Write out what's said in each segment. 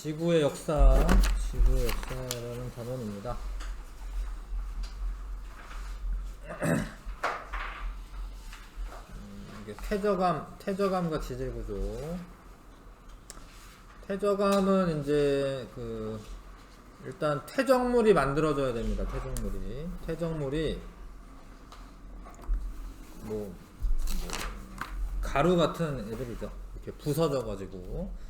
지구의 역사라는 단원입니다. 이게 태저감과 지질구조. 태저감은 이제 일단 퇴적물이 만들어져야 됩니다. 퇴적물이 가루 같은 애들이죠. 이렇게 부서져가지고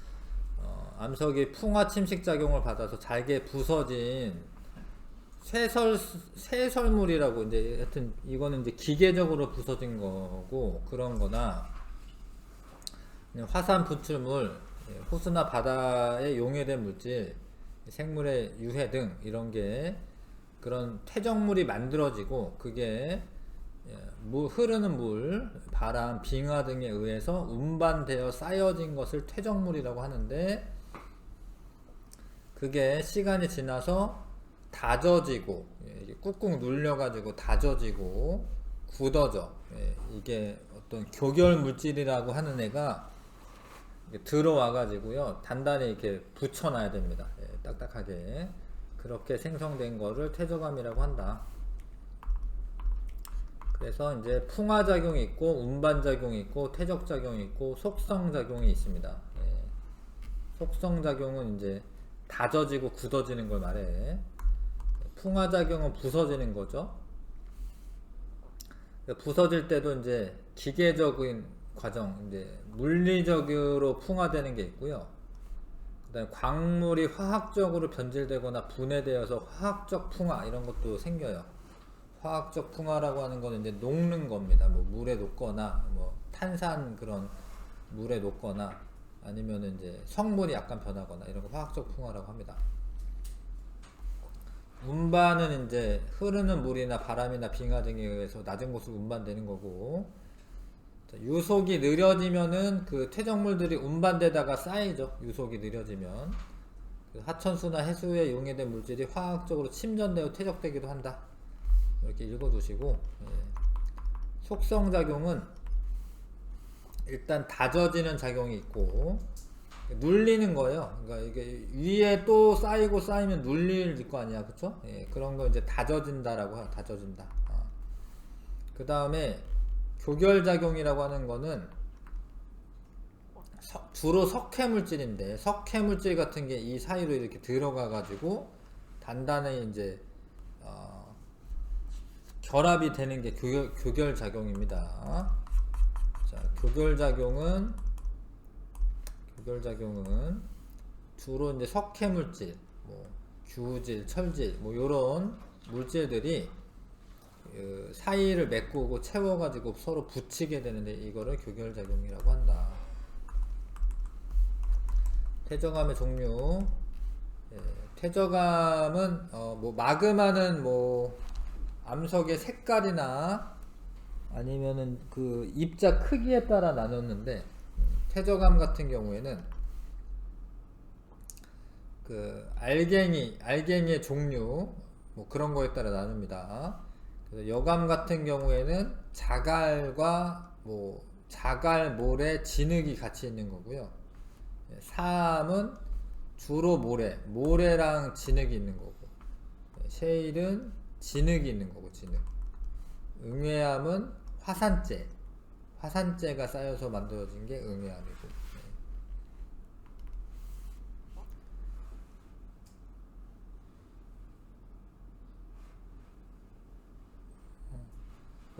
암석이 풍화 침식 작용을 받아서 잘게 부서진 쇠설물이라고, 이제 하여튼 이거는 이제 기계적으로 부서진 거고, 그런 거나 화산 분출물, 호수나 바다에 용해된 물질, 생물의 유해 등 이런 게 그런 퇴적물이 만들어지고, 그게 흐르는 물, 바람, 빙하 등에 의해서 운반되어 쌓여진 것을 퇴적물이라고 하는데, 그게 시간이 지나서 다져지고, 꾹꾹 눌려가지고 다져지고 굳어져. 이게 어떤 교결 물질이라고 하는 애가 들어와가지고요, 단단히 이렇게 붙여놔야 됩니다. 딱딱하게. 그렇게 생성된 거를 퇴적암이라고 한다. 그래서 이제 풍화작용이 있고, 운반작용이 있고, 퇴적작용이 있고, 속성작용이 있습니다. 속성작용은 이제 다져지고 굳어지는 걸 말해. 풍화작용은 부서지는 거죠. 부서질 때도 이제 기계적인 과정, 이제 물리적으로 풍화되는 게 있고요. 그다음에 광물이 화학적으로 변질되거나 분해되어서 화학적 풍화, 이런 것도 생겨요. 화학적 풍화라고 하는 거는 이제 녹는 겁니다. 물에 녹거나, 탄산 그런 물에 녹거나, 아니면은 이제 성분이 약간 변하거나, 이런 거 화학적 풍화라고 합니다. 운반은 이제 흐르는 물이나 바람이나 빙하 등에 의해서 낮은 곳으로 운반되는 거고, 유속이 느려지면은 그 퇴적물들이 운반되다가 쌓이죠. 유속이 느려지면 하천수나 해수에 용해된 물질이 화학적으로 침전되어 퇴적되기도 한다. 이렇게 읽어두시고, 속성작용은 일단 다져지는 작용이 있고, 눌리는 거예요. 그러니까 이게 위에 또 쌓이면 눌릴 거 아니야, 그쵸? 그런 거 이제 다져진다라고 해요. 다져진다. 그 다음에 교결작용이라고 하는 거는 주로 석회물질인데, 석회물질 같은 게 이 사이로 이렇게 들어가 가지고 단단히 이제 결합이 되는 게 교결작용입니다. 자, 교결작용은 주로 이제 석회물질, 규질, 철질, 요런 물질들이 사이를 메꾸고 채워가지고 서로 붙이게 되는데, 이거를 교결작용이라고 한다. 퇴적암의 종류. 퇴적암은 마그마는 암석의 색깔이나 아니면은 그 입자 크기에 따라 나눴는데, 퇴적암 같은 경우에는 그 알갱이의 종류 그런 거에 따라 나눕니다. 그래서 여감 같은 경우에는 자갈모래, 진흙이 같이 있는 거고요. 사암은 주로 모래랑 진흙이 있는 거고, 셰일은 진흙이 있는 거고, 진흙. 응회암은 화산재가 쌓여서 만들어진 게 응회암이고.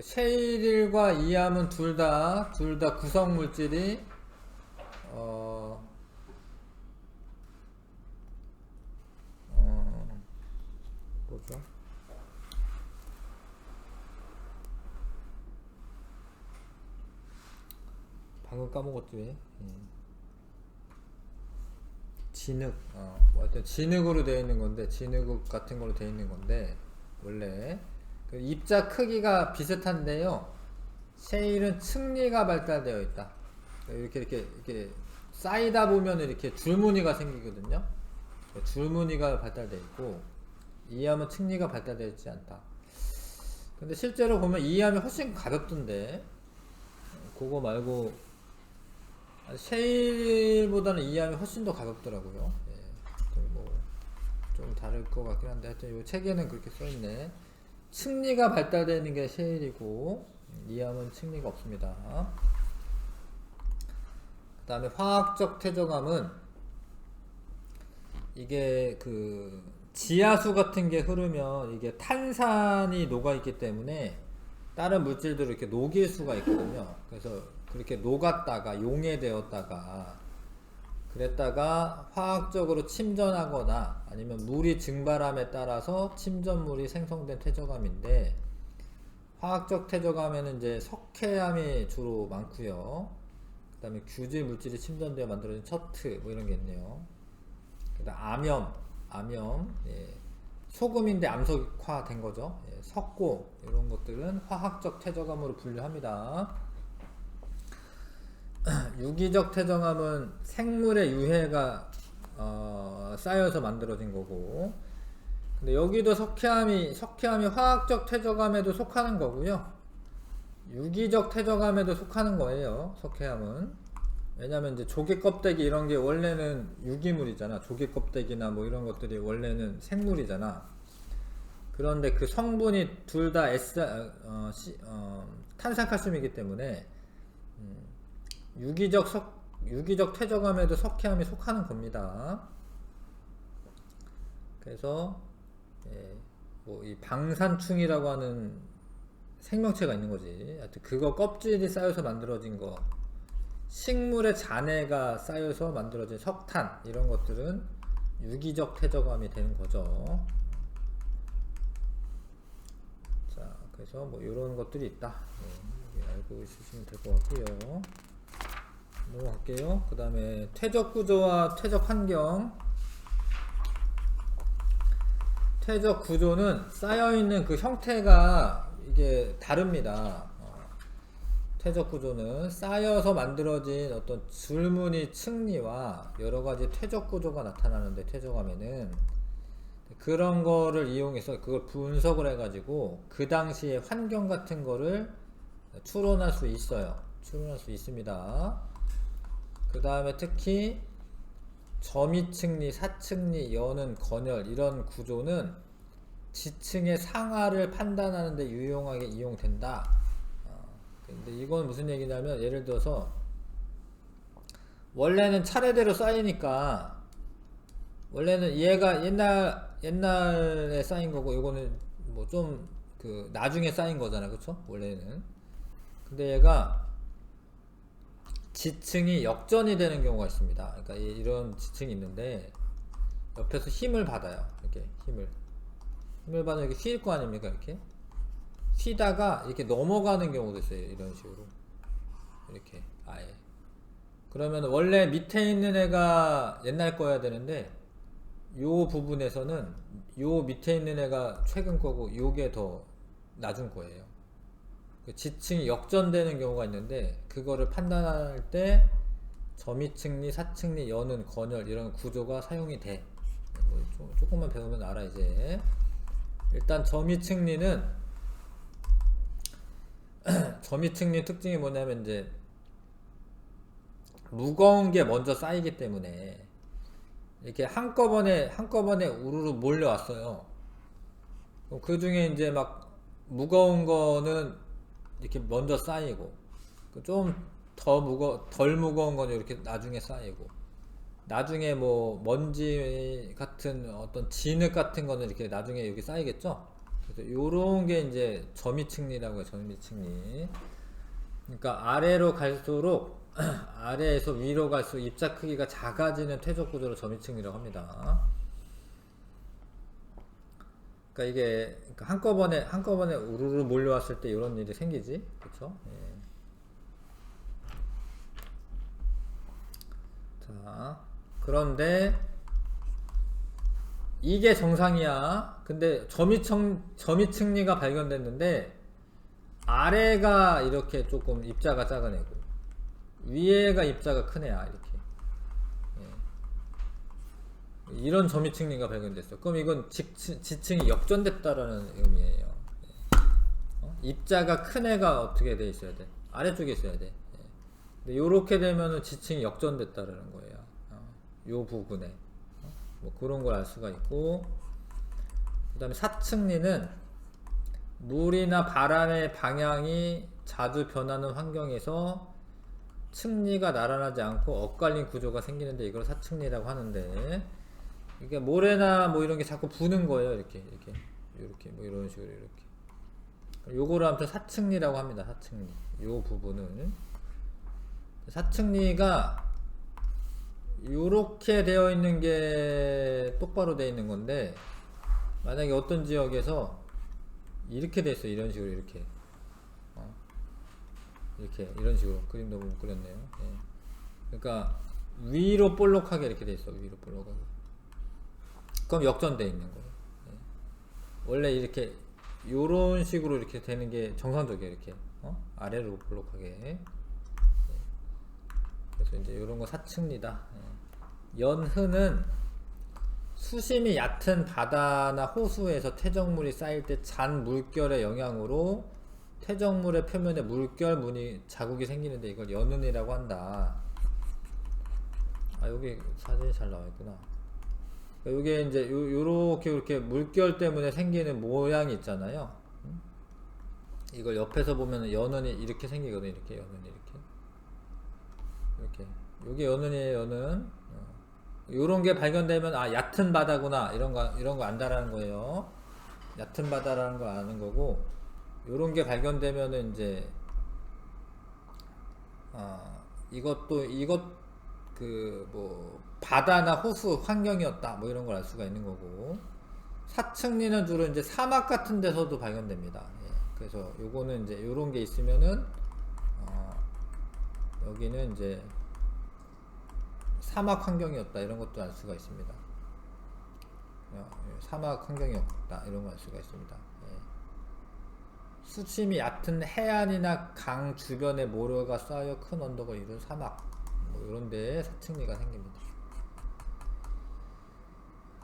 셰일과 이암은 둘 다 구성 물질이 뭐죠? 방금 까먹었지 왜? 진흙, 하여튼 진흙으로 되어 있는 건데, 진흙 같은 걸로 되어 있는 건데, 원래 그 입자 크기가 비슷한데요, 셰일은 층리가 발달되어 있다. 이렇게 쌓이다 보면 이렇게 줄무늬가 생기거든요. 줄무늬가 발달되어 있고, 이암은 층리가 발달되어 있지 않다. 근데 실제로 보면 이암이 훨씬 가볍던데, 그거 말고 셰일보다는 이암이 훨씬 더 가볍더라고요. 좀 다를 것 같긴 한데 하여튼 요 책에는 그렇게 써있네. 층리가 발달되는 게 셰일이고 이암은 층리가 없습니다. 그 다음에 화학적 퇴적암은 이게 그 지하수 같은 게 흐르면 이게 탄산이 녹아있기 때문에 다른 물질들을 이렇게 녹일 수가 있거든요. 그래서 그렇게 녹았다가 용해되었다가 그랬다가 화학적으로 침전하거나 아니면 물이 증발함에 따라서 침전물이 생성된 퇴적암인데, 화학적 퇴적암에는 이제 석회암이 주로 많고요. 그 다음에 규질 물질이 침전되어 만들어진 첩트 뭐 이런 게 있네요. 그 다음 암염, 예. 소금인데 암석화된 거죠. 예. 석고 이런 것들은 화학적 퇴적암으로 분류합니다. 유기적 퇴적암은 생물의 유해가 쌓여서 만들어진 거고, 근데 여기도 석회암이 화학적 퇴적암에도 속하는 거고요. 유기적 퇴적암에도 속하는 거예요. 석회암은. 왜냐면 이제 조개 껍데기 이런 게 원래는 유기물이잖아. 조개 껍데기나 뭐 이런 것들이 원래는 생물이잖아. 그런데 그 성분이 둘 다 탄산칼슘이기 때문에 유기적 퇴적암에도 석회암이 속하는 겁니다. 그래서 뭐 이 방산충이라고 하는 생명체가 있는 거지. 하여튼 그거 껍질이 쌓여서 만들어진 거, 식물의 잔해가 쌓여서 만들어진 석탄 이런 것들은 유기적 퇴적암이 되는 거죠. 자, 그래서 뭐 이런 것들이 있다. 알고 있으시면 될 것 같고요. 넘어갈게요. 그 다음에 퇴적 구조와 퇴적 환경. 퇴적 구조는 쌓여있는 그 형태가 이게 다릅니다. 퇴적 구조는 쌓여서 만들어진 어떤 줄무늬 층리와 여러가지 퇴적 구조가 나타나는데, 퇴적암에는 그런 거를 이용해서 그걸 분석을 해가지고 그 당시의 환경 같은 거를 추론할 수 있어요. 추론할 수 있습니다. 그 다음에 특히 점이층리, 사층리, 여는, 건열 이런 구조는 지층의 상하를 판단하는 데 유용하게 이용된다. 근데 이건 무슨 얘기냐면, 예를 들어서 원래는 차례대로 쌓이니까, 원래는 얘가 옛날에 쌓인 거고 이거는 뭐 좀 그 나중에 쌓인 거잖아, 그쵸? 원래는. 근데 얘가 지층이 역전이 되는 경우가 있습니다. 그러니까 이런 지층이 있는데 옆에서 힘을 받아요. 이렇게 힘을 받으면 이렇게 휠 거 아닙니까? 이렇게 휘다가 이렇게 넘어가는 경우도 있어요. 이런 식으로 이렇게 아예. 그러면 원래 밑에 있는 애가 옛날 거여야 되는데, 요 부분에서는 요 밑에 있는 애가 최근 거고 요게 더 나중 거예요. 그 지층이 역전되는 경우가 있는데, 그거를 판단할 때 점이층리, 사층리, 여는, 건열 이런 구조가 사용이 돼. 뭐 조금만 배우면 알아 이제. 일단 점이층리는 점이층리 특징이 뭐냐면, 이제 무거운 게 먼저 쌓이기 때문에 이렇게 한꺼번에 우르르 몰려왔어요. 그 중에 이제 막 무거운 거는 이렇게 먼저 쌓이고, 좀 덜 무거운 거는 이렇게 나중에 쌓이고, 나중에 뭐 먼지 같은 어떤 진흙 같은 거는 이렇게 나중에 여기 쌓이겠죠. 그래서 요런 게 이제 점이층리라고 해요. 점이층리. 그러니까 아래로 갈수록 아래에서 위로 갈수록 입자 크기가 작아지는 퇴적 구조를 점이층리라고 합니다. 그러니까 이게 한꺼번에 우르르 몰려왔을 때 이런 일이 생기지, 그렇죠? 예. 자, 그런데 이게 정상이야. 근데 점이층리가 발견됐는데 아래가 이렇게 조금 입자가 작은 애고 위에가 입자가 큰 애야, 이렇게. 이런 점이층리가 발견됐어. 그럼 이건 지층이 역전됐다라는 의미예요. 입자가 큰 애가 어떻게 돼 있어야 돼? 아래쪽에 있어야 돼. 근데 요렇게 되면은 지층이 역전됐다라는 거예요. 요 부분에. 뭐 그런 걸 알 수가 있고, 그 다음에 사층리는 물이나 바람의 방향이 자주 변하는 환경에서 층리가 나란하지 않고 엇갈린 구조가 생기는데 이걸 사층리라고 하는데, 이게 모래나 뭐 이런 게 자꾸 부는 거예요. 이렇게 뭐 이런 식으로 이렇게. 요거를 아무튼 사층리라고 합니다. 사층리. 요 부분을. 사층리가 요렇게 되어 있는 게 똑바로 되어 있는 건데, 만약에 어떤 지역에서 이렇게 돼 있어. 이런 식으로 이렇게. 이렇게 이런 식으로 그림도 못 그렸네요. 예. 그러니까 위로 볼록하게 이렇게 돼 있어. 위로 볼록하게. 그럼 역전돼 있는 거예요. 예. 원래 이렇게 요런 식으로 이렇게 되는 게 정상적이에요. 이렇게 아래로 볼록하게. 예. 그래서 이제 요런 거 사층리다. 예. 연흐는 수심이 얕은 바다나 호수에서 퇴적물이 쌓일 때 잔 물결의 영향으로 퇴적물의 표면에 물결 무늬 자국이 생기는데 이걸 연흔이라고 한다. 아, 여기 사진이 잘 나와 있구나. 요게 이제 요렇게 이렇게 물결 때문에 생기는 모양이 있잖아요. 이걸 옆에서 보면 연흔이 이렇게 생기거든요. 이렇게 연흔이 이렇게. 요게 연흔이에요. 연흔. 요런 게 발견되면 아, 얕은 바다구나. 이런 거 안다라는 거예요. 얕은 바다라는 걸 아는 거고, 요런 게 발견되면은 이제 이것 그 뭐 바다나 호수 환경이었다 뭐 이런 걸 알 수가 있는 거고, 사층리는 주로 이제 사막 같은 데서도 발견됩니다. 예. 그래서 요거는 이제 요런 게 있으면은 여기는 이제 사막 환경이었다 이런 것도 알 수가 있습니다. 사막 환경이었다 이런 거 알 수가 있습니다. 수심이 얕은 해안이나 강 주변에 모래가 쌓여 큰 언덕을 이룬 사막, 뭐 이런 데에 사층리가 생깁니다.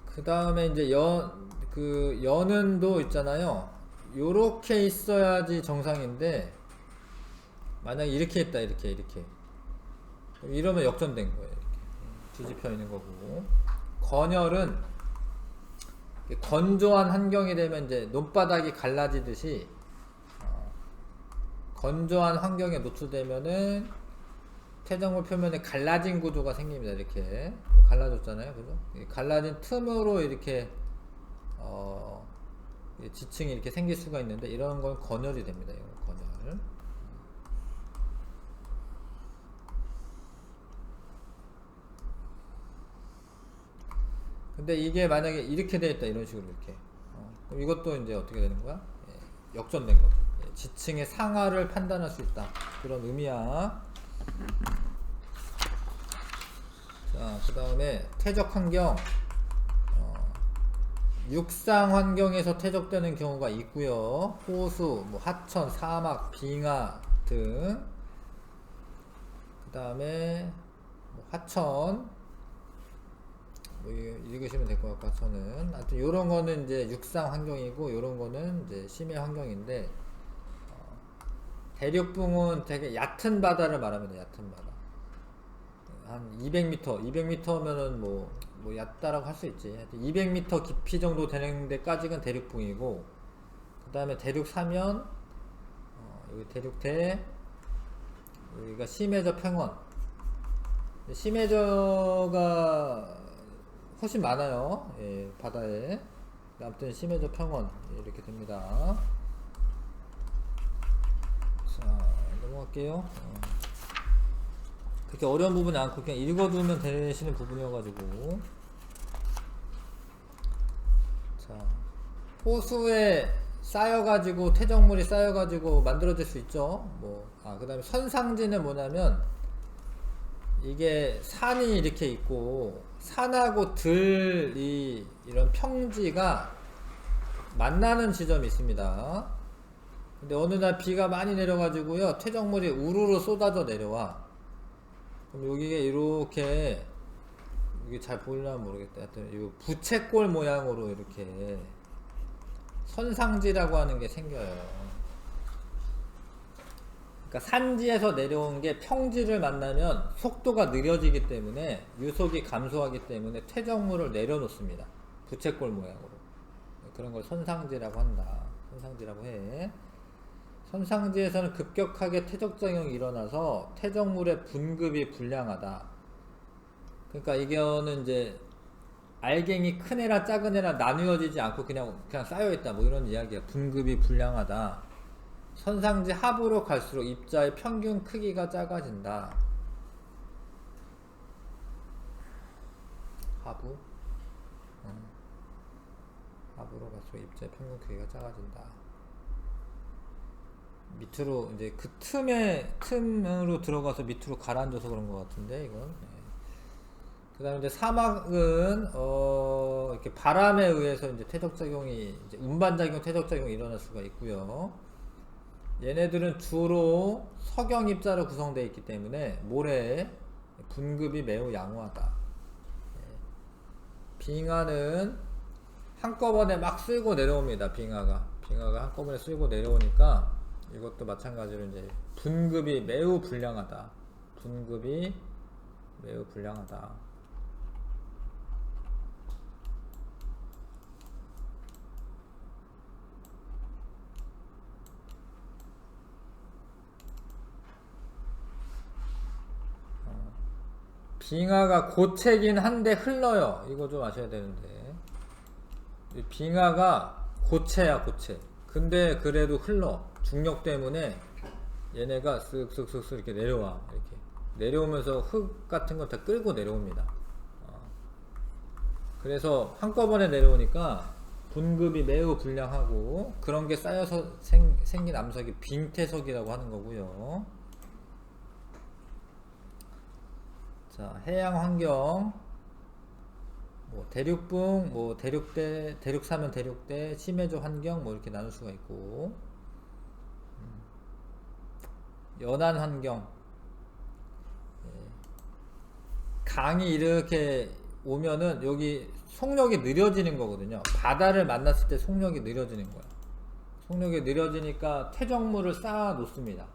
그 다음에 이제 연은도 있잖아요. 요렇게 있어야지 정상인데, 만약에 이렇게 있다, 이렇게. 이러면 역전된 거예요. 이렇게 뒤집혀 있는 거고. 건열은 건조한 환경이 되면 이제 논바닥이 갈라지듯이, 건조한 환경에 노출되면은 퇴적물 표면에 갈라진 구조가 생깁니다. 이렇게 갈라졌잖아요, 그죠? 갈라진 틈으로 이렇게 지층이 이렇게 생길 수가 있는데, 이런 건 건열이 됩니다. 이거 건열. 근데 이게 만약에 이렇게 되어 있다, 이런 식으로 이렇게. 그럼 이것도 이제 어떻게 되는 거야? 예, 역전된 거죠. 예, 지층의 상하를 판단할 수 있다. 그런 의미야. 자, 그 다음에 퇴적 환경. 육상 환경에서 퇴적되는 경우가 있고요. 호수, 뭐 하천, 사막, 빙하 등. 그 다음에 뭐 하천. 뭐 읽으시면 될 것 같고, 하천은. 하여튼 요런 거는 이제 육상 환경이고, 요런 거는 이제 심해 환경인데, 대륙붕은 되게 얕은 바다를 말합니다. 얕은 바다. 한 200m면은 뭐 얕다라고 할 수 있지. 200m 깊이 정도 되는 데까지는 대륙붕이고, 그 다음에 대륙 사면, 여기 대륙대, 여기가 심해저 평원. 심해저가 훨씬 많아요. 예, 바다에. 아무튼 심해저 평원. 예, 이렇게 됩니다. 자, 넘어갈게요. 그렇게 어려운 부분이 않고 그냥 읽어두면 되시는 부분이어가지고. 자, 호수에 쌓여가지고 퇴적물이 쌓여가지고 만들어질 수 있죠. 그 다음에 선상지는 뭐냐면, 이게 산이 이렇게 있고 산하고 들이 이런 평지가 만나는 지점이 있습니다. 근데 어느 날 비가 많이 내려가지고요, 퇴적물이 우르르 쏟아져 내려와. 그럼 여기가 이렇게, 이게 잘 보이려면 모르겠다. 하여튼 이 부채꼴 모양으로 이렇게 선상지라고 하는 게 생겨요. 그러니까 산지에서 내려온 게 평지를 만나면 속도가 느려지기 때문에 유속이 감소하기 때문에 퇴적물을 내려놓습니다. 부채꼴 모양으로. 그런 걸 선상지라고 한다. 선상지라고 해. 선상지에서는 급격하게 퇴적작용이 일어나서 퇴적물의 분급이 불량하다. 그러니까 이거는 이제 알갱이 큰 애랑 작은 애랑 나누어지지 않고 그냥 쌓여있다. 뭐 이런 이야기야. 분급이 불량하다. 선상지 하부로 갈수록 입자의 평균 크기가 작아진다. 하부? 하부로 갈수록 입자의 평균 크기가 작아진다. 밑으로 이제 그 틈으로 들어가서 밑으로 가라앉아서 그런 것 같은데 이건. 네. 그 다음에 이제 사막은 이렇게 바람에 의해서 이제 퇴적작용이 이제 운반작용 퇴적작용이 일어날 수가 있고요. 얘네들은 주로 석영 입자로 구성되어 있기 때문에 모래의 분급이 매우 양호하다. 빙하는 한꺼번에 막 쓸고 내려옵니다. 빙하가 한꺼번에 쓸고 내려오니까 이것도 마찬가지로 이제 분급이 매우 불량하다. 분급이 매우 불량하다. 빙하가 고체긴 한데 흘러요. 이거 좀 아셔야 되는데 빙하가 고체야 고체. 근데 그래도 흘러. 중력 때문에 얘네가 쓱쓱쓱쓱 이렇게 내려와. 이렇게 내려오면서 흙 같은 거 다 끌고 내려옵니다. 그래서 한꺼번에 내려오니까 분급이 매우 불량하고 그런 게 쌓여서 생긴 암석이 빙태석이라고 하는 거고요. 자, 해양 환경, 뭐 대륙붕, 뭐 대륙대, 대륙사면 대륙대, 심해조 환경 뭐 이렇게 나눌 수가 있고, 연안 환경, 강이 이렇게 오면은 여기 속력이 느려지는 거거든요. 바다를 만났을 때 속력이 느려지는 거야. 속력이 느려지니까 퇴적물을 쌓아 놓습니다.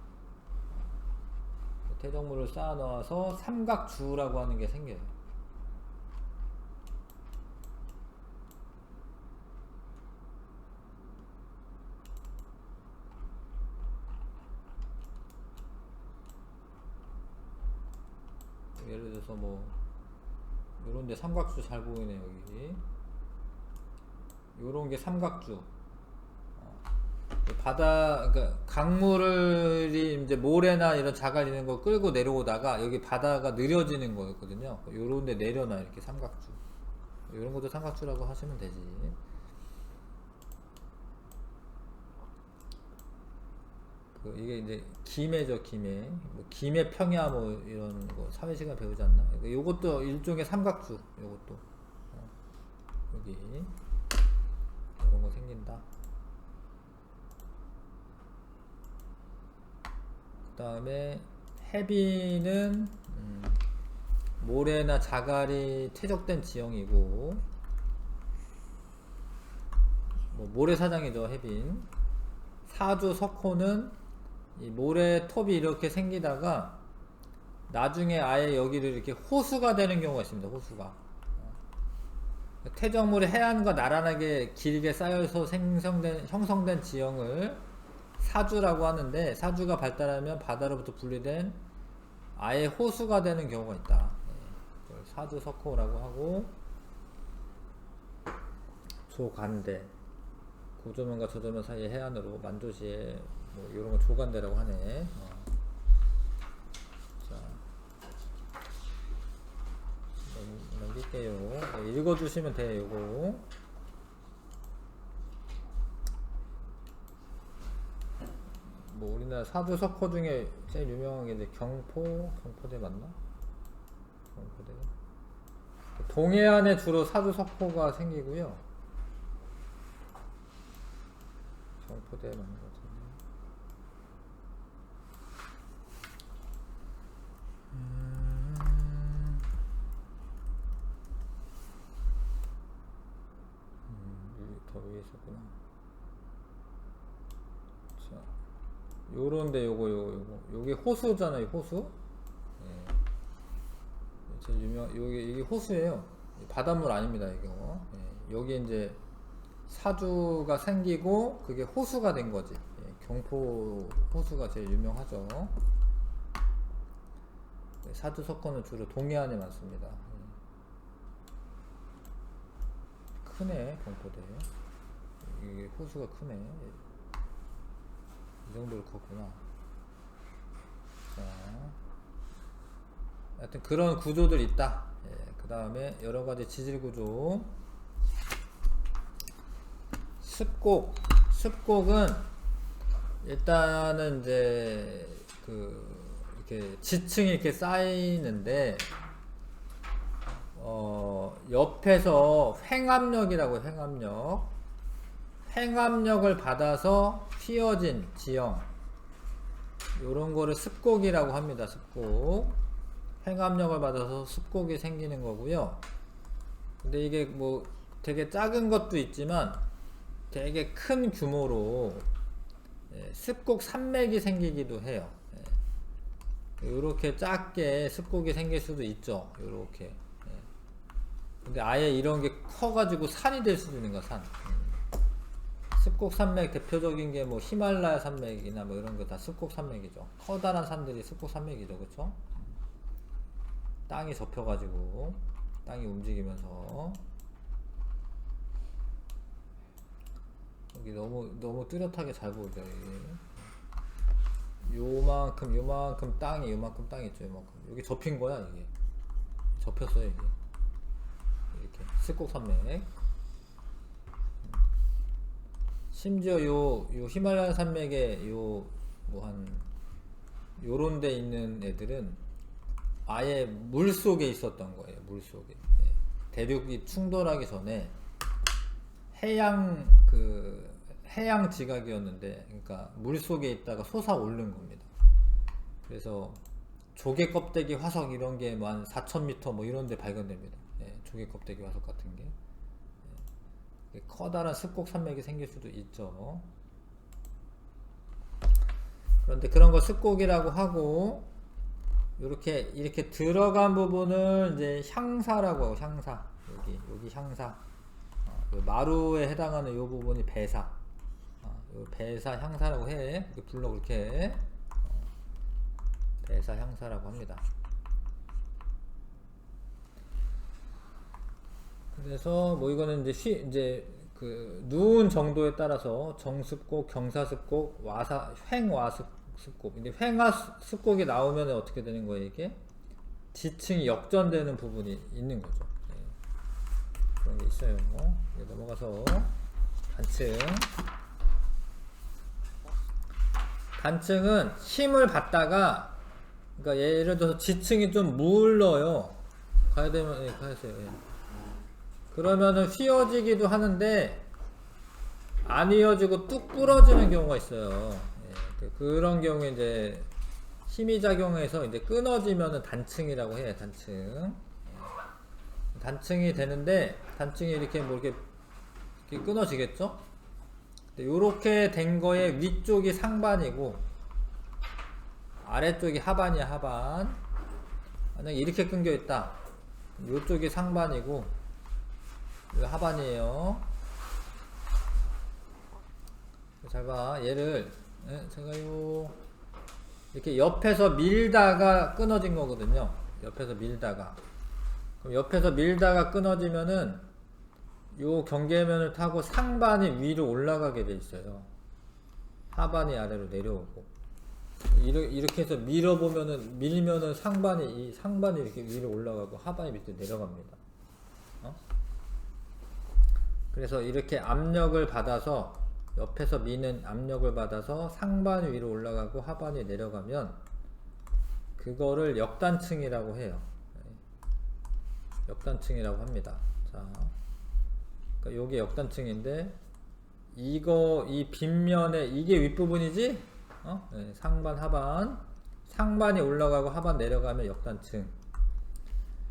퇴적물을 쌓아 놓아서 삼각주라고 하는 게 생겨요. 예를 들어서 뭐 요런데 삼각주 잘 보이네. 여기 요런 게 삼각주. 바다, 그러니까 강물이 이제 모래나 이런 자갈 있는 거 끌고 내려오다가 여기 바다가 느려지는 거였거든요. 요런 데 내려놔. 이렇게 삼각주. 요런 것도 삼각주라고 하시면 되지. 이게 이제 김해죠. 김해. 뭐 김해 평야 뭐 이런 거 사회시간 배우지 않나? 그러니까 요것도 일종의 삼각주. 요것도 여기 이런 거 생긴다. 그 다음에 해비는 모래나 자갈이 퇴적된 지형이고, 뭐 모래사장이죠. 해빈. 사주 석호는 이 모래톱이 이렇게 생기다가 나중에 아예 여기를 이렇게 호수가 되는 경우가 있습니다. 호수가. 퇴적물이 해안과 나란하게 길게 쌓여서 형성된 지형을 사주라고 하는데, 사주가 발달하면 바다로부터 분리된 아예 호수가 되는 경우가 있다. 사주 석호라고 하고, 조간대, 고조면과 저조면 사이의 해안으로 만조시에 뭐 이런 거 조간대라고 하네. 자, 넘길게요. 읽어주시면 돼요. 요거. 뭐 우리나라 사주 석호 중에 제일 유명한 게 이제 경포대 맞나? 경포대. 동해안에 주로 사주 석호가 생기고요. 경포대 맞는 것 같은데. 더 위에 있었구나. 자. 요런데 요게 호수잖아요, 호수. 예. 제일 유명, 이게 호수예요. 바닷물 아닙니다, 이거. 예. 여기 이제 사주가 생기고 그게 호수가 된 거지. 예. 경포 호수가 제일 유명하죠. 예. 사주 석권은 주로 동해안에 많습니다. 예. 크네, 경포대. 이게 호수가 크네. 예. 이 정도로 컸구나. 자, 하여튼 그런 구조들 있다. 예. 그 다음에 여러가지 지질구조. 습곡은 일단은 이제 이렇게 지층이 이렇게 쌓이는데 옆에서 횡압력이라고 횡압력을 받아서 휘어진 지형, 요런 거를 습곡이라고 합니다. 습곡. 횡압력을 받아서 습곡이 생기는 거고요. 근데 이게 뭐 되게 작은 것도 있지만 되게 큰 규모로 습곡 산맥이 생기기도 해요. 이렇게 작게 습곡이 생길 수도 있죠. 이렇게. 근데 아예 이런 게 커가지고 산이 될 수도 있는 거야, 산. 습곡 산맥 대표적인 게 뭐 히말라야 산맥이나 뭐 이런 거 다 습곡 산맥이죠. 커다란 산들이 습곡 산맥이죠, 그렇죠? 땅이 접혀가지고 땅이 움직이면서. 여기 너무 뚜렷하게 잘 보이죠, 이게. 요만큼 땅이 있죠, 요만큼. 여기 접힌 거야, 이게. 접혔어요, 이게. 이렇게. 습곡 산맥. 심지어 요 히말라야 산맥에 요런 데 있는 애들은 아예 물 속에 있었던 거예요, 물 속에. 대륙이 충돌하기 전에 해양 지각이었는데, 그러니까 물 속에 있다가 솟아오른 겁니다. 그래서 조개 껍데기 화석 이런 게 뭐 한 4,000m 뭐 이런 데 발견됩니다. 조개 껍데기 화석 같은 게. 커다란 습곡 산맥이 생길 수도 있죠. 그런데 그런 거 습곡이라고 하고, 이렇게 들어간 부분을 이제 향사라고 하고, 향사. 여기 향사. 마루에 해당하는 이 부분이 배사. 요 배사 향사라고 해. 이렇게 불러, 그렇게. 배사 향사라고 합니다. 그래서 뭐 이거는 이제 누운 정도에 따라서 정습곡, 경사습곡, 횡와습곡. 근데 횡하습곡이 나오면 어떻게 되는 거예요, 이게? 지층이 역전되는 부분이 있는 거죠. 그런 게 있어요. 넘어가서 단층은 힘을 받다가, 그러니까 예를 들어서 지층이 좀 물러요. 가야 되면 가야세요. 그러면은 휘어지기도 하는데 안 휘어지고 뚝 부러지는 경우가 있어요. 그런 경우에 이제 힘이 작용해서 이제 끊어지면은 단층이라고 해요. 단층이 되는데, 단층이 이렇게 뭐 이렇게 끊어지겠죠? 요렇게 된 거에 위쪽이 상반이고 아래쪽이 하반이야, 하반. 만약에 이렇게 끊겨 있다. 요쪽이 상반이고 이거 하반이에요. 잘 봐. 얘를 제가요 이렇게 옆에서 밀다가 끊어진 거거든요. 옆에서 밀다가. 그럼 옆에서 밀다가 끊어지면은 요 경계면을 타고 상반이 위로 올라가게 돼 있어요. 하반이 아래로 내려오고. 이렇게 해서 밀면은 상반이 이렇게 위로 올라가고 하반이 밑에 내려갑니다. 그래서 이렇게 압력을 받아서, 옆에서 미는 압력을 받아서 상반이 위로 올라가고 하반이 내려가면 그거를 역단층이라고 해요. 역단층이라고 합니다. 자, 그러니까 요게 역단층인데, 이 빗면에 이게 윗부분이지? 상반, 하반. 상반이 올라가고 하반 내려가면 역단층.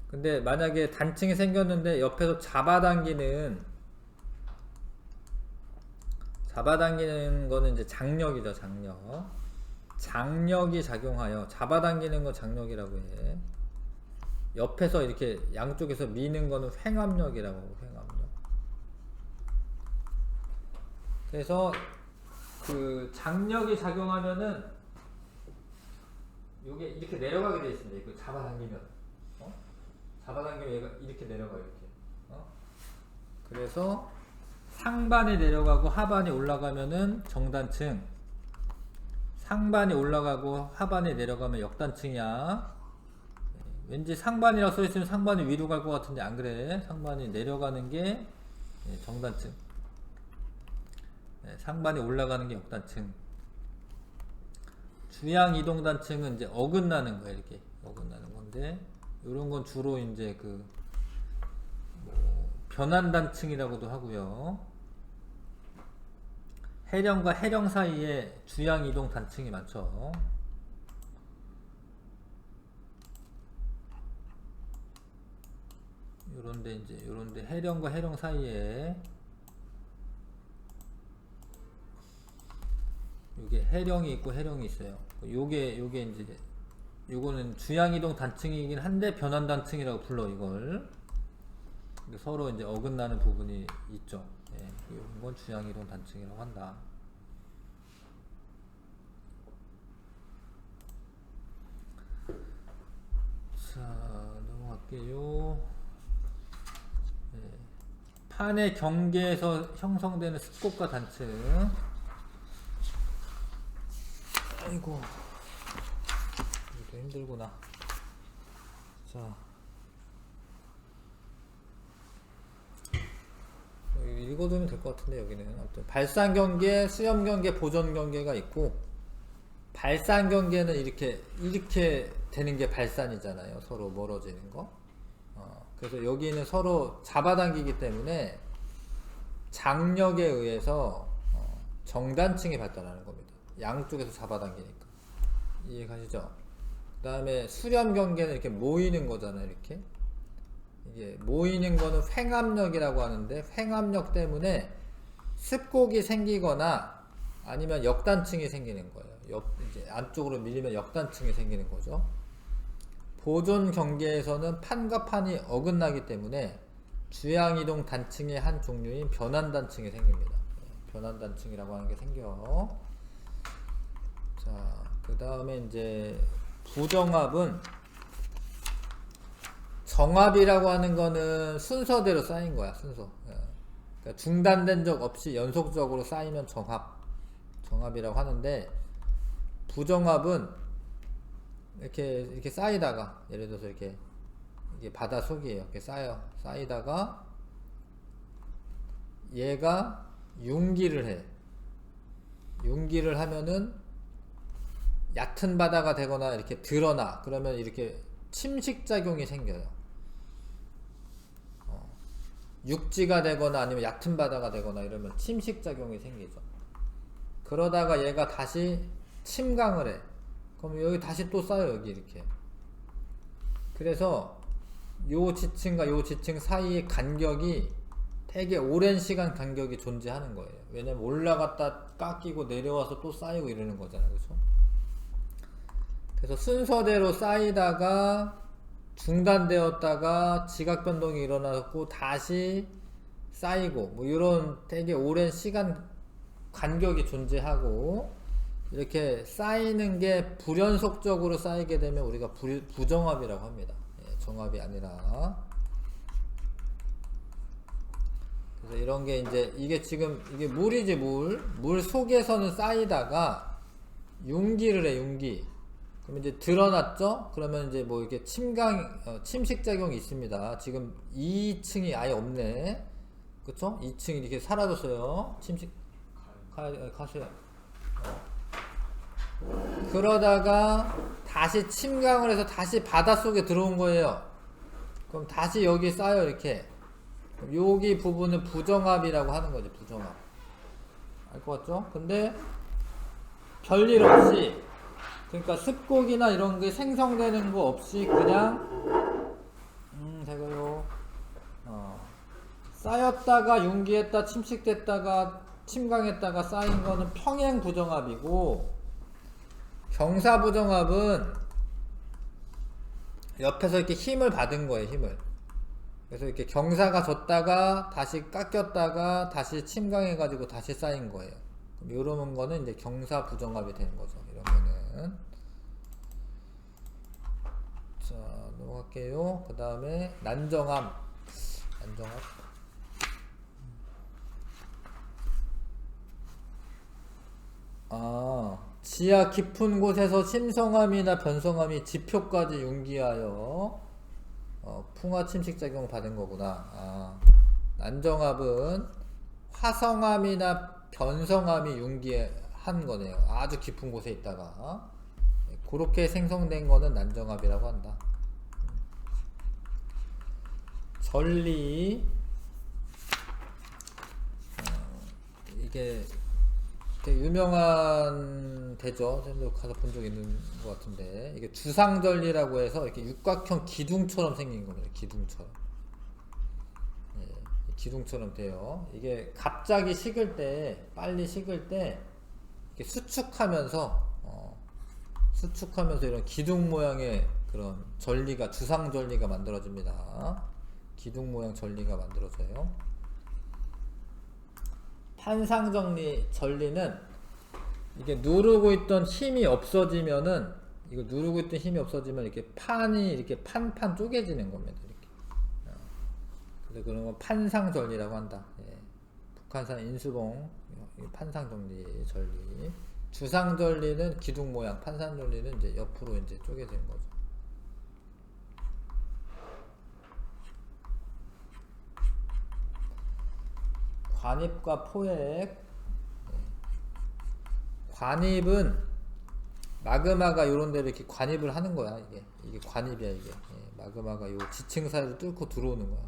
근데 만약에 단층이 생겼는데 옆에서 잡아당기는 거는 이제 장력이죠, 장력. 장력이 작용하여, 잡아당기는 거 장력이라고 해. 옆에서 이렇게 양쪽에서 미는 거는 횡압력이라고 하고, 횡압력. 그래서 그 장력이 작용하면은 요게 이렇게 내려가게 되어 있습니다. 이거 잡아당기면, 잡아당기면 얘가 이렇게 내려가요. 이렇게. 그래서 상반이 내려가고 하반이 올라가면은 정단층, 상반이 올라가고 하반이 내려가면 역단층이야. 왠지 상반이라고 써있으면 상반이 위로 갈 것 같은데 안 그래. 상반이 내려가는 게 정단층, 상반이 올라가는 게 역단층. 주양 이동 단층은 이제 어긋나는 거야. 이렇게 어긋나는 건데, 이런 건 주로 이제 그 변환 단층이라고도 하고요. 해령과 해령 사이에 주양 이동 단층이 많죠. 요런데 해령과 해령 사이에, 요게 해령이 있고 해령이 있어요. 요게 이제 요거는 주양 이동 단층이긴 한데 변환 단층이라고 불러. 이걸 서로 이제 어긋나는 부분이 있죠. 이건 주양 이동 단층이라고 한다. 자, 넘어갈게요. 판의 경계에서 형성되는 습곡과 단층. 아이고, 이것도 힘들구나. 자, 읽어두면 될 것 같은데, 여기는. 아무튼 발산 경계, 수렴 경계, 보존 경계가 있고, 발산 경계는 이렇게 되는 게 발산이잖아요. 서로 멀어지는 거. 그래서 여기는 서로 잡아당기기 때문에 장력에 의해서 정단층이 발달하는 겁니다. 양쪽에서 잡아당기니까. 이해가시죠? 그 다음에 수렴 경계는 이렇게 모이는 거잖아요. 이렇게. 이게 모이는 거는 횡압력이라고 하는데, 횡압력 때문에 습곡이 생기거나 아니면 역단층이 생기는 거예요. 이제 안쪽으로 밀리면 역단층이 생기는 거죠. 보존 경계에서는 판과 판이 어긋나기 때문에 주양이동 단층의 한 종류인 변환 단층이 생깁니다. 변환 단층이라고 하는 게 생겨. 자, 그 다음에 이제 부정합은, 정합이라고 하는 거는 순서대로 쌓인 거야. 순서. 그러니까 중단된 적 없이 연속적으로 쌓이면 정합이라고 하는데, 부정합은 이렇게 쌓이다가, 예를 들어서 이게 바닷속이에요. 이렇게 쌓이다가 얘가 융기를 해. 융기를 하면은 얕은 바다가 되거나 이렇게 드러나. 그러면 이렇게 침식작용이 생겨요. 육지가 되거나 아니면 얕은 바다가 되거나 이러면 침식작용이 생기죠. 그러다가 얘가 다시 침강을 해. 그럼 여기 다시 또 쌓여. 여기 이렇게. 그래서 요 지층과 요 지층 사이의 간격이 되게 오랜 시간 간격이 존재하는 거예요. 왜냐면 올라갔다 깎이고 내려와서 또 쌓이고 이러는 거잖아요. 그렇죠? 그래서 순서대로 쌓이다가 중단되었다가 지각 변동이 일어나고 다시 쌓이고, 뭐 이런 되게 오랜 시간 간격이 존재하고, 이렇게 쌓이는 게 불연속적으로 쌓이게 되면 우리가 부정합이라고 합니다. 정합이 아니라. 그래서 이런 게 이제 이게 지금 이게 물이지, 물 속에서는 쌓이다가 융기를 해. 융기. 그럼 이제 드러났죠? 그러면 이제 뭐 이렇게 침식작용이 있습니다. 지금 2층이 아예 없네. 그쵸? 2층이 이렇게 사라졌어요. 가세요. 그러다가 다시 침강을 해서 다시 바닷속에 들어온 거예요. 그럼 다시 여기 쌓여. 이렇게. 여기 부분은 부정합이라고 하는 거죠. 부정합. 알 것 같죠? 근데 별일 없이, 그러니까 습곡이나 이런 게 생성되는 거 없이 그냥 제가요 쌓였다가 융기했다 침식됐다가 침강했다가 쌓인 거는 평행 부정합이고, 경사부정합은 옆에서 이렇게 힘을 받은 거예요, 힘을. 그래서 이렇게 경사가 졌다가 다시 깎였다가 다시 침강해가지고 다시 쌓인 거예요. 이런 거는 이제 경사부정합이 되는 거죠. 이런 거는. 자, 넘어갈게요. 그 다음에 난정함. 난정함. 지하 깊은 곳에서 심성함이나 변성함이 지표까지 융기하여 풍화 침식작용을 받은 거구나. 난정합은 화성함이나 변성함이 융기한 거네요. 아주 깊은 곳에 있다가 그렇게 생성된 거는 난정합이라고 한다. 전리, 이게 되게 유명한 데죠. 저도 가서 본 적 있는 것 같은데, 이게 주상절리라고 해서 이렇게 육각형 기둥처럼 생긴 겁니다. 기둥처럼. 예, 기둥처럼 돼요. 이게 갑자기 식을 때, 빨리 식을 때 이렇게 수축하면서 이런 기둥 모양의 그런 전리가, 주상절리가 만들어집니다. 기둥 모양 전리가 만들어져요. 판상전리는 이게 누르고 있던 힘이 없어지면은, 이거 누르고 있던 힘이 없어지면 이렇게 판이 이렇게 판판 쪼개지는 겁니다. 이렇게. 그래서 그런 건 판상전리라고 한다. 예. 북한산 인수봉 판상전리 전리. 주상전리는 기둥 모양, 판상전리는 이제 옆으로 이제 쪼개지는 거죠. 관입과 포획. 관입은 마그마가 요런 데로 이렇게 관입을 하는 거야. 이게 관입이야. 이게 마그마가 요 지층 사이로 뚫고 들어오는 거야.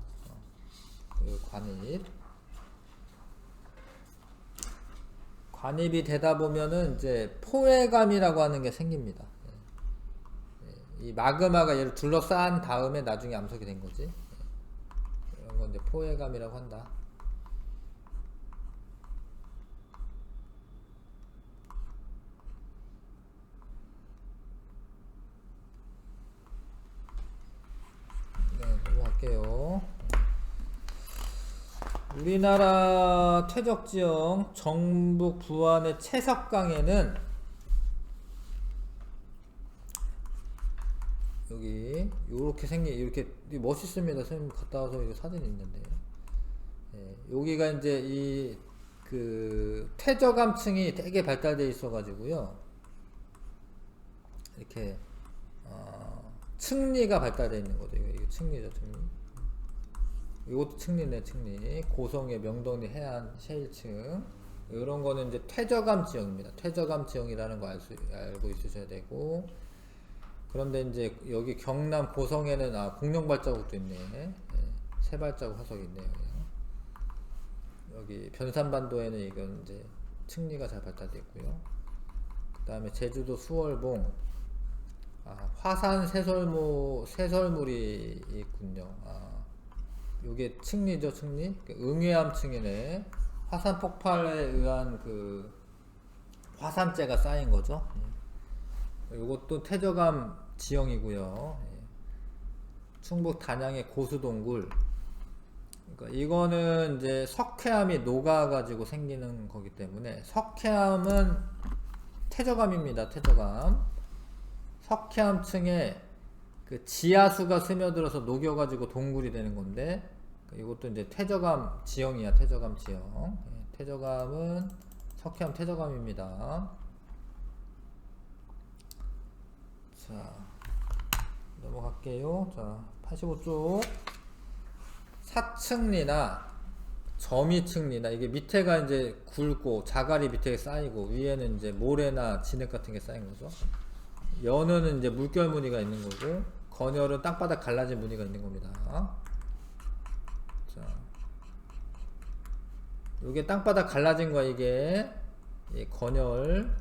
관입. 관입이 되다 보면은 이제 포획감이라고 하는 게 생깁니다. 이 마그마가 얘를 둘러싼 다음에 나중에 암석이 된 거지. 이런 건 이제 포획감이라고 한다. 할게요. 우리나라 퇴적지형 정북 부안의 채석강에는 여기 요렇게 생긴, 이렇게 멋있습니다. 선생님 갔다 와서 이거 사진이 있는데, 여기가 이제 이 그 퇴적암층이 되게 발달되어 있어 가지고요, 이렇게 층리가 발달되어 있는 거죠. 이게 층리죠, 층리. 이것도 층리네, 층리. 고성의 명동리 해안 셰일층. 이런 거는 이제 퇴적암 지형입니다. 퇴적암 지형이라는 거 알고 있으셔야 되고. 그런데 이제 여기 경남 고성에는 공룡 발자국도 있네. 세 발자국 화석이 있네요. 여기 변산반도에는 이건 이제 층리가 잘 발달되어 있고요. 그 다음에 제주도 수월봉. 화산 새설물이 있군요. 요게 층리죠, 층리. 응해암층이네. 화산 폭발에 의한 그 화산재가 쌓인 거죠. 요것도 퇴적암 지형이고요. 충북 단양의 고수동굴. 그러니까 이거는 이제 석회암이 녹아가지고 생기는 거기 때문에, 석회암은 퇴적암입니다. 퇴적암. 석회암층에 그 지하수가 스며들어서 녹여가지고 동굴이 되는 건데, 이것도 이제 퇴적암 지형이야. 퇴적암 지형. 퇴적암은 석회암 퇴적암입니다. 자, 넘어갈게요. 자, 85쪽. 사층리나 점이층리나, 이게 밑에가 이제 굵고 자갈이 밑에 쌓이고 위에는 이제 모래나 진흙 같은 게 쌓인 거죠. 연은 이제 물결 무늬가 있는 거고, 건열은 땅바닥 갈라진 무늬가 있는 겁니다. 자, 요게 땅바닥 갈라진 거, 이게 건열.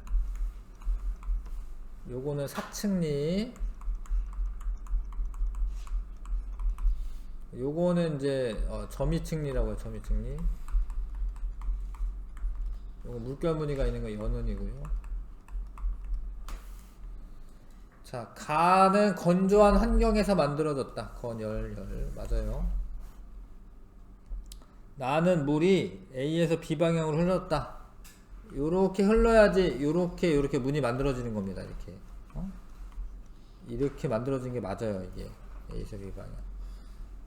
요거는 사층리. 요거는 이제 점이층리라고 해요. 점이층리. 요거 물결 무늬가 있는 거 연은이고요. 자, 가는 건조한 환경에서 만들어졌다. 건열, 맞아요. 나는 물이 A에서 B 방향으로 흘렀다. 요렇게 흘러야지 요렇게 문이 만들어지는 겁니다. 이렇게. 이렇게 만들어진 게 맞아요. 이게 A에서 B 방향.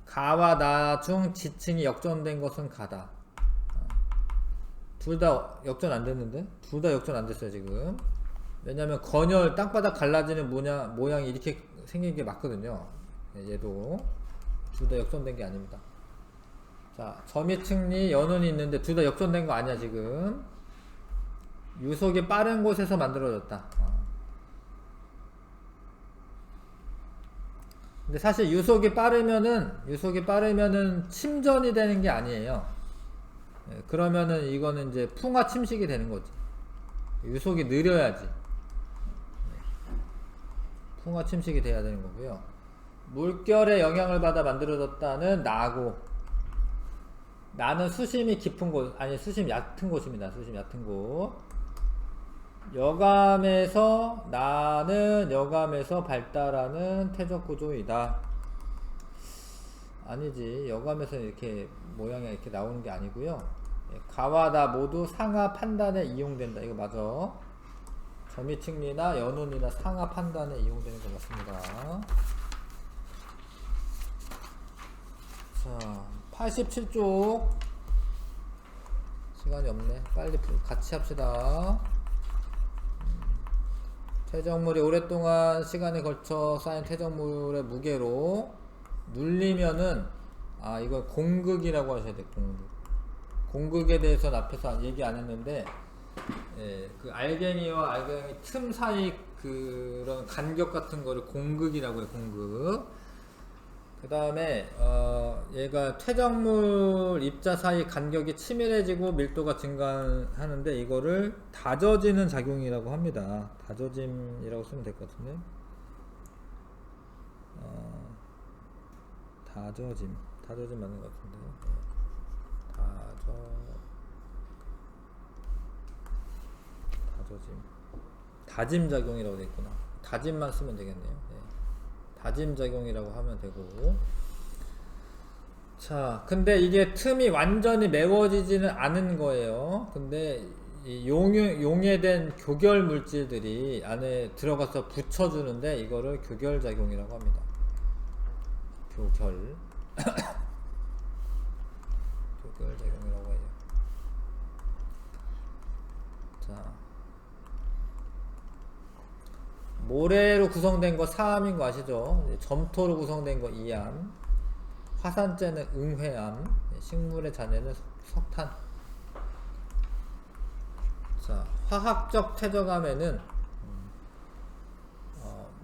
가와 나 중 지층이 역전된 것은 가다. 둘 다 역전 안 됐는데? 둘 다 역전 안 됐어요, 지금. 왜냐면 건열, 땅바닥 갈라지는 모양이 이렇게 생긴 게 맞거든요. 얘도. 둘 다 역전된 게 아닙니다. 자, 점이층리, 연운이 있는데 둘 다 역전된 거 아니야, 지금. 유속이 빠른 곳에서 만들어졌다. 근데 사실 유속이 빠르면은 침전이 되는 게 아니에요. 그러면은 이거는 이제 풍화 침식이 되는 거지. 유속이 느려야지. 풍화 침식이 돼야 되는 거고요. 물결의 영향을 받아 만들어졌다는 나고, 나는 수심이 깊은 곳, 아니 수심 얕은 곳입니다. 수심 얕은 곳. 나는 여감에서 발달하는 태적 구조이다. 아니지, 여감에서는 이렇게 모양이 이렇게 나오는 게 아니고요. 가와 나 모두 상하 판단에 이용된다. 이거 맞아. 점이층리나 연운이나 상하 판단에 이용되는 것 같습니다. 자, 87쪽. 시간이 없네. 빨리 같이 합시다. 퇴적물이 오랫동안 시간에 걸쳐 쌓인 퇴적물의 무게로 눌리면은, 이거 공극이라고 하셔야 돼. 공극에 대해서는 앞에서 얘기 안 했는데, 그 알갱이와 알갱이 틈 사이 그런 간격 같은 거를 공극이라고 해요. 공극. 그 다음에 얘가 퇴적물 입자 사이 간격이 치밀해지고 밀도가 증가하는데, 이거를 다져지는 작용이라고 합니다. 다져짐이라고 쓰면 될 것 같은데, 다져짐 맞는 것 같은데, 다져짐, 다짐 작용이라고 되어 있구나. 다짐만 쓰면 되겠네요. 다짐 작용이라고 하면 되고. 자, 근데 이게 틈이 완전히 메워지지는 않은 거예요. 근데 이 용해된 교결 물질들이 안에 들어가서 붙여주는데, 이거를 교결 작용이라고 합니다. 교결 작용이라고 해요. 자, 모래로 구성된 거 사암인 거 아시죠? 점토로 구성된 거 이암, 화산재는 응회암, 식물의 잔해는 석탄. 자, 화학적 퇴적암에는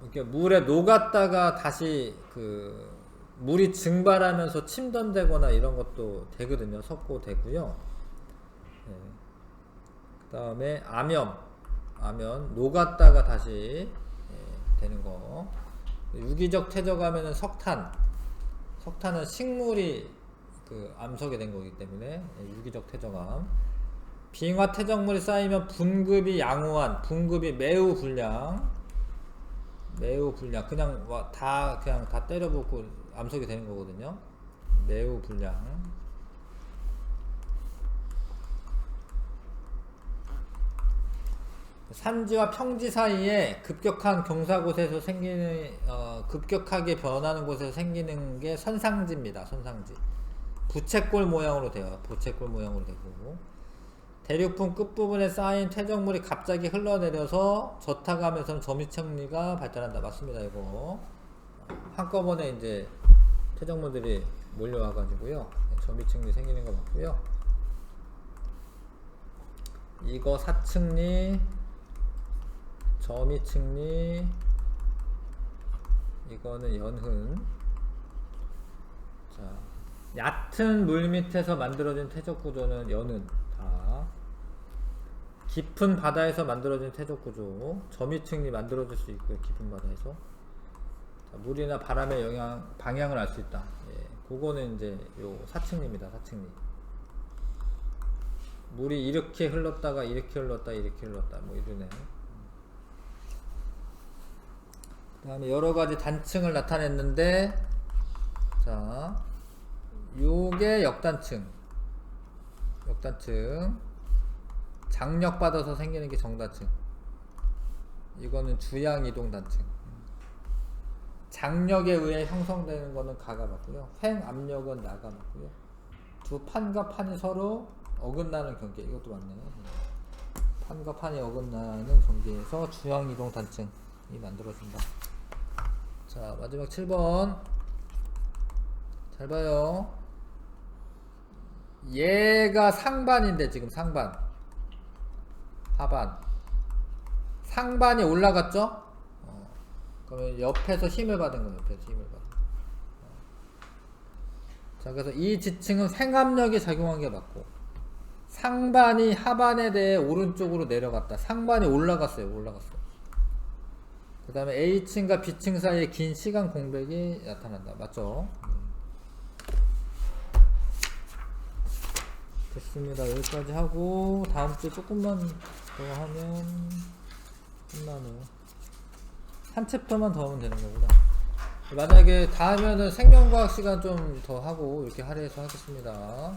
이렇게 물에 녹았다가 다시 물이 증발하면서 침전되거나 이런 것도 되거든요. 석고 되고요. 그 다음에 암연 녹았다가 다시 되는 거. 유기적 퇴적하면은 석탄은 식물이 암석이 된 거기 때문에 유기적 퇴적암. 빙화 퇴적물이 쌓이면 분급이 양호한, 분급이 매우 불량, 그냥 다 때려붓고 암석이 되는 거거든요. 매우 불량. 산지와 평지 사이에 급격한 경사곳에서 급격하게 변하는 곳에서 생기는 게 선상지입니다. 선상지. 부채꼴 모양으로 돼요. 부채꼴 모양으로 되고, 대륙품 끝부분에 쌓인 퇴적물이 갑자기 흘러내려서 저타감에서는 점이층리가 발달한다. 맞습니다. 이거 한꺼번에 이제 퇴적물들이 몰려와가지고요, 점이층리 생기는 거 맞고요. 이거 사층리, 점이층리, 이거는 연흔. 자, 얕은 물 밑에서 만들어진 퇴적 구조는 연흔. 다 깊은 바다에서 만들어진 퇴적 구조, 점이층리 만들어질 수 있고요. 깊은 바다에서. 자, 물이나 바람의 방향을 알 수 있다. 그거는 이제 요 사층리입니다. 사층리. 물이 이렇게 흘렀다가 이렇게 흘렀다 뭐 이러네. 그 다음에 여러가지 단층을 나타냈는데, 자, 요게 역단층. 장력받아서 생기는 게 정단층. 이거는 주양이동 단층. 장력에 의해 형성되는 거는 가가 맞고요. 횡압력은 나가 맞고요. 두 판과 판이 서로 어긋나는 경계. 이것도 맞네요. 판과 판이 어긋나는 경계에서 주양이동 단층이 만들어진다. 자, 마지막 7번. 잘 봐요. 얘가 상반인데 지금 상반. 하반. 상반이 올라갔죠? 그러면 옆에서 힘을 받은 거예요. 옆에서 힘을 받은 거. 자, 그래서 이 지층은 횡압력이 작용한 게 맞고, 상반이 하반에 대해 오른쪽으로 내려갔다. 상반이 올라갔어요. 올라갔어요. 그 다음에 A층과 B층 사이에 긴 시간 공백이 나타난다. 맞죠? 됐습니다. 여기까지 하고 다음 주에 조금만 더 하면 끝나네요. 한 챕터만 더 하면 되는 거구나. 만약에 다음에는 생명과학 시간 좀 더 하고 이렇게 할애해서 하겠습니다.